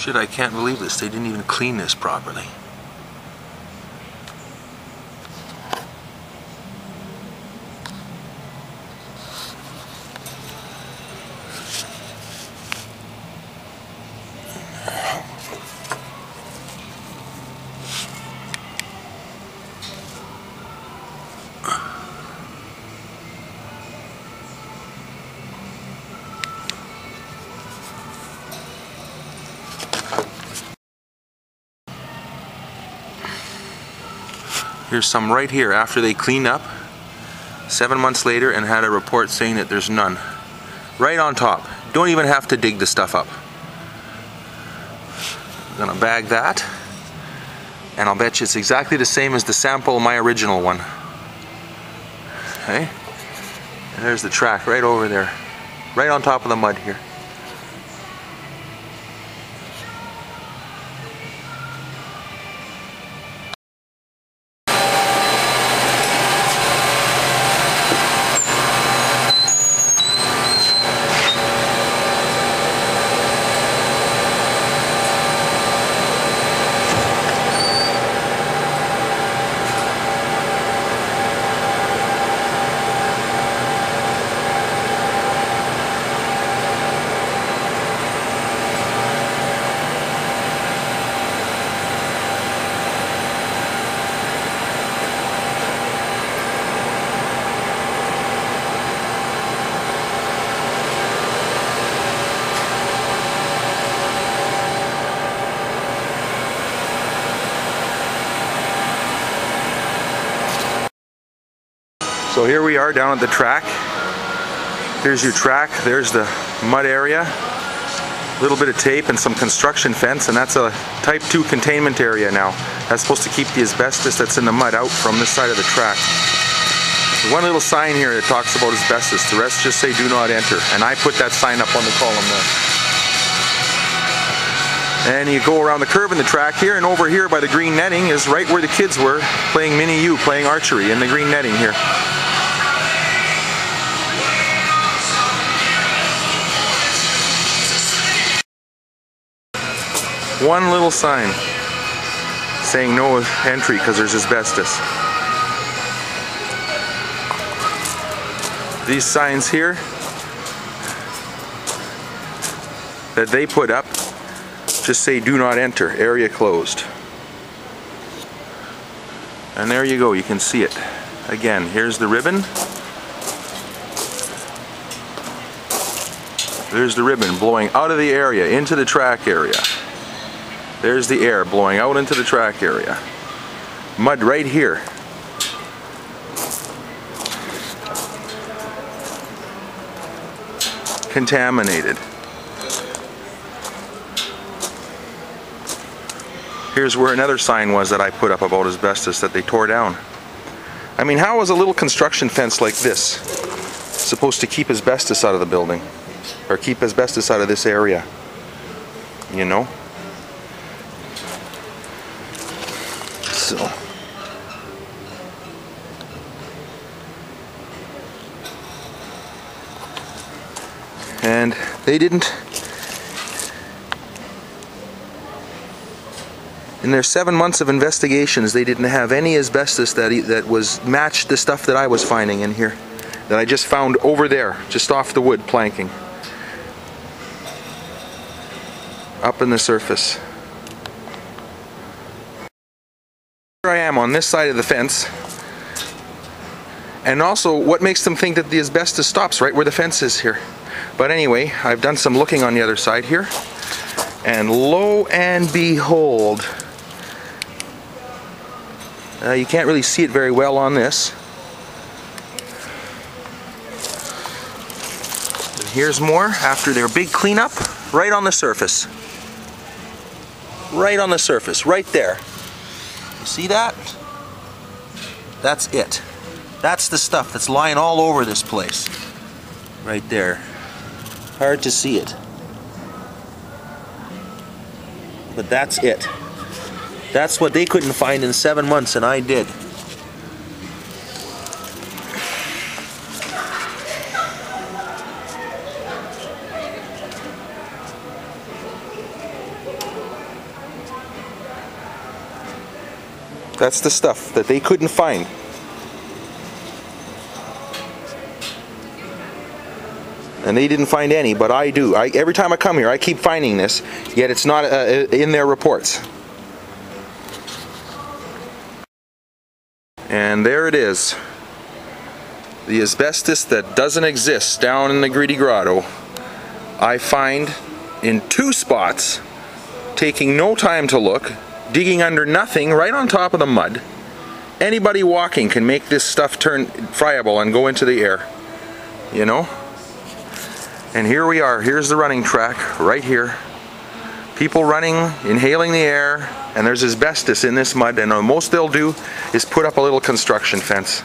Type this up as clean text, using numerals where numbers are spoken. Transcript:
Shit, I can't believe this. They didn't even clean this properly. Here's some right here after they cleaned up 7 months later and had a report saying that there's none. Right on top. Don't even have to dig the stuff up. I'm gonna bag that, and I'll bet you it's exactly the same as the sample of my original one. Okay? And there's the track right over there. Right on top of the mud here. So here we are down at the track. Here's your track, there's the mud area, a little bit of tape and some construction fence, and that's a type 2 containment area now. That's supposed to keep the asbestos that's in the mud out from this side of the track. There's one little sign here that talks about asbestos, the rest just say do not enter, and I put that sign up on the column there. And you go around the curve in the track here, and over here by the green netting is right where the kids were playing mini-U, playing archery in the green netting here. One little sign saying no entry because there's asbestos. These signs here that they put up just say do not enter, area closed. And there you go, you can see it. Again, here's the ribbon. There's the ribbon blowing out of the area into the track area. There's the air blowing out into the track area. Mud right here. Contaminated. Here's where another sign was that I put up about asbestos that they tore down. I mean, how is a little construction fence like this supposed to keep asbestos out of the building? Or keep asbestos out of this area? You know? So. And they didn't, in their 7 months of investigations, they didn't have any asbestos that was matched the stuff that I was finding in here, that I just found over there, just off the wood planking, up in the surface. Here I am on this side of the fence, and also what makes them think that the asbestos stops right where the fence is here. But anyway, I've done some looking on the other side here, and lo and behold, you can't really see it very well on this. And here's more after their big cleanup, right on the surface. Right on the surface, right there. You see that? That's it. That's the stuff that's lying all over this place. Right there. Hard to see it. But that's it. That's what they couldn't find in 7 months, and I did. That's the stuff that they couldn't find. And they didn't find any, but I do. Every time I come here, I keep finding this, yet it's not in their reports. And there it is. The asbestos that doesn't exist down in the Greedy Grotto. I find in 2 spots, taking no time to look, digging under nothing, right on top of the mud. Anybody walking can make this stuff turn friable and go into the air, you know? And here we are, here's the running track, right here. People running, inhaling the air, and there's asbestos in this mud, and most they'll do is put up a little construction fence.